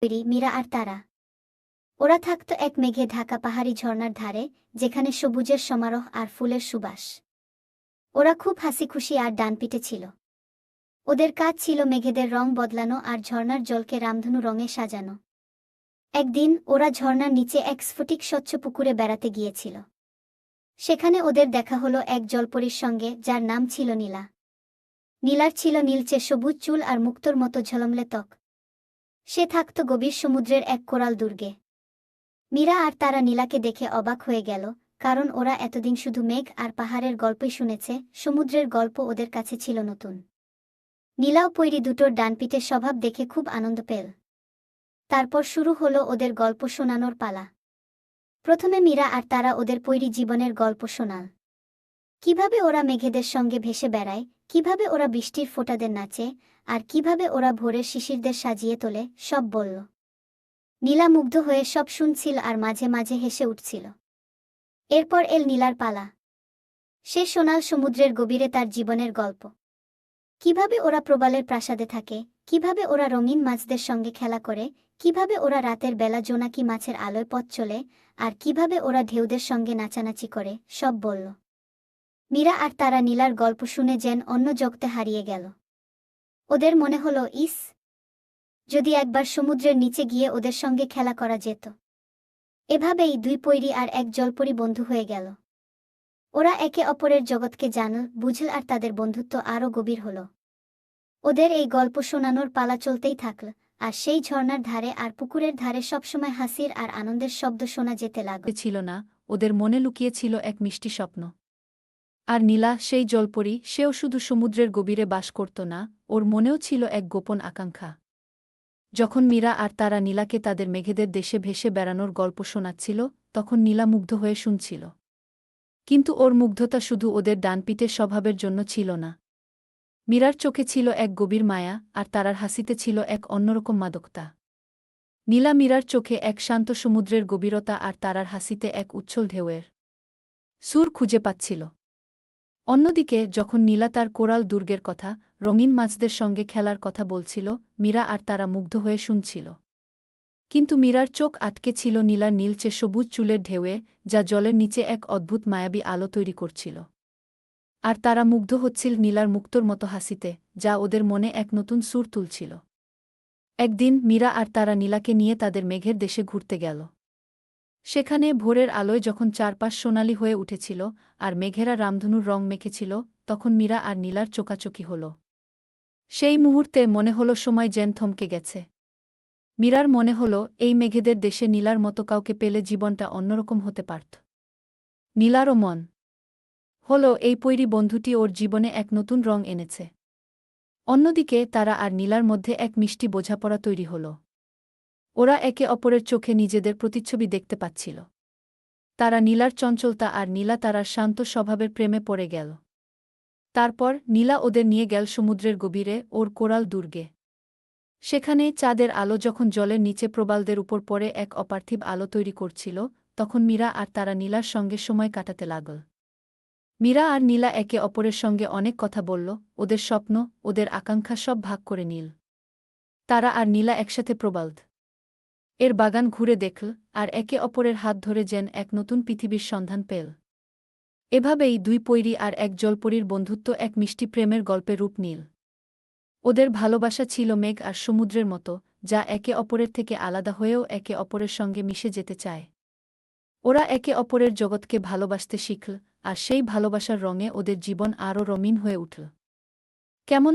তৈরি মীরা আর তারা। ওরা থাকত এক মেঘে ঢাকা পাহাড়ি ঝর্ণার ধারে, যেখানে সবুজের সমারোহ আর ফুলের সুবাস। ওরা খুব হাসিখুশি আর ডানপিটে ছিল। ওদের কাজ ছিল মেঘেদের রং বদলানো আর ঝর্ণার জলকে রামধনু রঙে সাজানো। একদিন ওরা ঝর্ণার নিচে এক স্ফটিক স্বচ্ছ পুকুরে বেড়াতে গিয়েছিল। সেখানে ওদের দেখা হলো এক জলপরীর সঙ্গে, যার নাম ছিল নীলা। নীলার ছিল নীলচে সবুজ চুল আর মুক্তোর মতো ঝলমলে ত্বক। সে থাকত গভীর সমুদ্রের এক কোরাল দুর্গে। মীরা আর তারা নীলাকে দেখে অবাক হয়ে গেল, কারণ ওরা এতদিন শুধু মেঘ আর পাহাড়ের গল্পই শুনেছে, সমুদ্রের গল্প ওদের কাছে ছিল নতুন। নীলাও পৈরি দুটোর ডানপিটের স্বভাব দেখে খুব আনন্দ পেল। তারপর শুরু হলো ওদের গল্প শোনানোর পালা। প্রথমে মীরা আর তারা ওদের পৈরি জীবনের গল্প শোনাল। কিভাবে ওরা মেঘেদের সঙ্গে ভেসে বেড়ায়, কিভাবে ওরা বৃষ্টির ফোঁটাদের নাচে, আর কিভাবে ওরা ভোরের শিশিরদের সাজিয়ে তোলে, সব বলল। নীলা মুগ্ধ হয়ে সব শুনছিল আর মাঝে মাঝে হেসে উঠছিল। এরপর এল নীলার পালা। সে শোনাল সমুদ্রের গভীরে তার জীবনের গল্প। কিভাবে ওরা প্রবালের প্রাসাদে থাকে, কিভাবে ওরা রঙিন মাছদের সঙ্গে খেলা করে, কিভাবে ওরা রাতের বেলা জোনাকি মাছের আলোয় পথ চলে, আর কিভাবে ওরা ঢেউদের সঙ্গে নাচানাচি করে, সব বলল। মীরা আর তারা নীলার গল্প শুনে যেন অন্য জগতে হারিয়ে গেল। ওদের মনে হলো, ইস, যদি একবার সমুদ্রের নিচে গিয়ে ওদের সঙ্গে খেলা করা যেত। এভাবেই দুই পৈরি আর এক জলপরি বন্ধু হয়ে গেল। ওরা একে অপরের জগৎকে জানল, বুঝল আর তাদের বন্ধুত্ব আরও গভীর হল। ওদের এই গল্প শোনানোর পালা চলতেই থাকল, আর সেই ঝর্ণার ধারে আর পুকুরের ধারে সবসময় হাসির আর আনন্দের শব্দ শোনা যেতে লাগল। ছিল না, ওদের মনে লুকিয়েছিল এক মিষ্টি স্বপ্ন। আর নীলা, সেই জলপরী, সেও শুধু সমুদ্রের গভীরে বাস করত না, ওর মনেও ছিল এক গোপন আকাঙ্ক্ষা। যখন মীরা আর তারা নীলাকে তাদের মেঘেদের দেশে ভেসে বেড়ানোর গল্প শোনাচ্ছিল, তখন নীলা মুগ্ধ হয়ে শুনছিল। কিন্তু ওর মুগ্ধতা শুধু ওদের ডানপিটের স্বভাবের জন্য ছিল না। মীরার চোখে ছিল এক গভীর মায়া, আর তারার হাসিতে ছিল এক অন্যরকম মাদকতা। নীলা মীরার চোখে এক শান্ত সমুদ্রের গভীরতা আর তারার হাসিতে এক উচ্ছল ঢেউয়ের সুর খুঁজে পাচ্ছিল। অন্যদিকে যখন নীলা তার কোরাল দুর্গের কথা, রঙিন মাছদের সঙ্গে খেলার কথা বলছিল, মীরা আর তারা মুগ্ধ হয়ে শুনছিল। কিন্তু মীরার চোখ আটকে ছিল নীলার নীলচে সবুজ চুলের ঢেউয়ে, যা জলের নিচে এক অদ্ভুত মায়াবী আলো তৈরি করছিল। আর তারা মুগ্ধ হচ্ছিল নীলার মুক্তোর মতো হাসিতে, যা ওদের মনে এক নতুন সুর তুলছিল। একদিন মীরা আর তারা নীলাকে নিয়ে তাদের মেঘের দেশে ঘুরতে গেল। সেখানে ভোরের আলোয় যখন চারপাশ সোনালি হয়ে উঠেছিল আর মেঘেরা রামধনুর রং মেখেছিল, তখন মীরা আর নীলার চোকাচোকি হল। সেই মুহূর্তে মনে হলো সময় যেন থমকে গেছে। মীরার মনে হলো, এই মেঘেদের দেশে নীলার মতো কাউকে পেলে জীবনটা অন্যরকম হতে পারত। নীলারও মন হলো, এই পৈরি বন্ধুটি ওর জীবনে এক নতুন রং এনেছে। অন্যদিকে তারা আর নীলার মধ্যে এক মিষ্টি বোঝাপড়া তৈরি হল। ওরা একে অপরের চোখে নিজেদের প্রতিচ্ছবি দেখতে পাচ্ছিল। তারা নীলার চঞ্চলতা আর নীলা তারার শান্ত স্বভাবের প্রেমে পড়ে গেল। তারপর নীলা ওদের নিয়ে গেল সমুদ্রের গভীরে, ওর কোরাল দুর্গে। সেখানে চাঁদের আলো যখন জলের নিচে প্রবালদের উপর পড়ে এক অপার্থিব আলো তৈরি করছিল, তখন মীরা আর তারা নীলার সঙ্গে সময় কাটাতে লাগল। মীরা আর নীলা একে অপরের সঙ্গে অনেক কথা বলল, ওদের স্বপ্ন, ওদের আকাঙ্ক্ষা সব ভাগ করে নিল। তারা আর নীলা একসাথে প্রবালদ এর বাগান ঘুরে দেখল, আর একে অপরের হাত ধরে যেন এক নতুন পৃথিবীর সন্ধান পেল। এভাবেই দুই পৈরি আর এক জলপরীর বন্ধুত্ব এক মিষ্টি প্রেমের গল্পে রূপ নিল। ওদের ভালোবাসা ছিল মেঘ আর সমুদ্রের মতো, যা একে অপরের থেকে আলাদা হয়েও একে অপরের সঙ্গে মিশে যেতে চায়। ওরা একে অপরের জগৎকে ভালোবাসতে শিখল, আর সেই ভালোবাসার রঙে ওদের জীবন আরও রঙিন হয়ে উঠল। কেমন